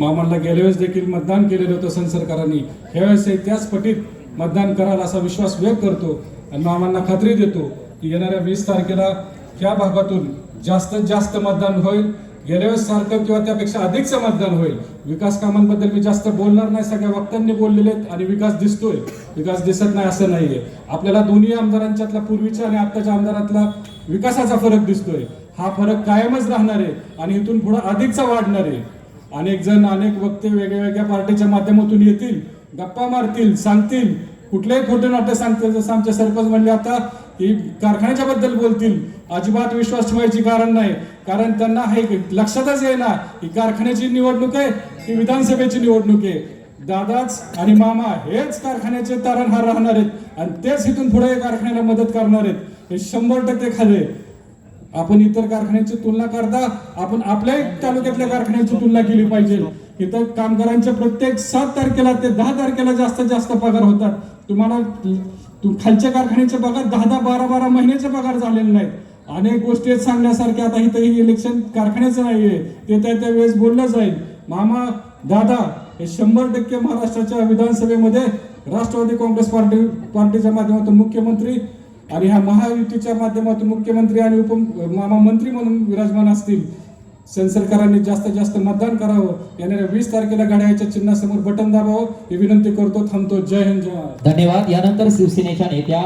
मामांना गेल्या वेळेस देखील मतदान केलेलं होतं सन सरकारांनी, ह्यावेळेस त्याच पटीत मतदान कराल असा विश्वास व्यक्त करतो आणि मामांना खात्री देतो की येणाऱ्या 20 तारखेला ह्या भागातून जास्तीत जास्त मतदान होईल, गेल्या वेळेस सारखं किंवा त्यापेक्षा अधिकचं मतदान होईल. विकास कामांबद्दल मी जास्त बोलणार नाही, सगळ्या वक्त्यांनी बोललेले आहेत आणि विकास दिसतोय, विकास दिसत नाही असं नाहीये. आपल्याला दोन्ही आमदारांच्यातला पूर्वीच्या आणि आत्ताच्या आमदारातला विकासाचा फरक दिसतोय. हा फरक कायमच राहणार आहे आणि इथून पुढे अधिकचा वाढणार आहे. अनेक जण अनेक वक्ते वेगळ्या पार्टीच्या माध्यमातून येतील, गप्पा मारतील, सांगतील, कुठलेही खोटे नाटे सांगतील. जसं आमचे सरपंच म्हणले आता की कारखान्याच्या बद्दल बोलतील, अजिबात विश्वास ठेवायची कारण नाही. कारण त्यांना हे लक्षातच येईना की कारखान्याची निवडणूक आहे की विधानसभेची निवडणूक आहे. दादाच आणि मामा हेच कारखान्याचे तारणहार राहणार आहेत आणि तेच इथून पुढे कारखान्याला मदत करणार आहेत. हे 100% खरे. आपण इतर कारखान्याची तुलना करता आपण आपल्या तालुक्यातल्या कारखान्याची तुलना केली पाहिजे. इथं कामगारांच्या प्रत्येक 7 तारखेला ते 10 तारखेला जास्तीत जास्त पगार होतात. तुम्हाला खालच्या कारखान्याचे पगार 10-10, 12-12 महिन्याचे पगार झालेले नाहीत. अनेक गोष्टी आहेत सांगण्यासारख्या. आता इथं ही इलेक्शन कारखान्याचं नाहीये, ते त्या वेळेस बोललं जाईल. मामा दादा हे 100% महाराष्ट्राच्या विधानसभेमध्ये राष्ट्रवादी काँग्रेस पार्टीच्या माध्यमातून मुख्यमंत्री आणि ह्या महायुतीच्या माध्यमातून मुख्यमंत्री आणि मामा मंत्री म्हणून विराजमान असतील. सन सरकारांनी जास्तीत जास्त मतदान करावं. येणाऱ्या 20 तारखेला घड्याळाच्या चिन्हासमोर बटन दाबावं ही विनंती करतो. थांबतो. जय हिंद, जय महाराष्ट्र. धन्यवाद. यानंतर शिवसेनेच्या नेत्या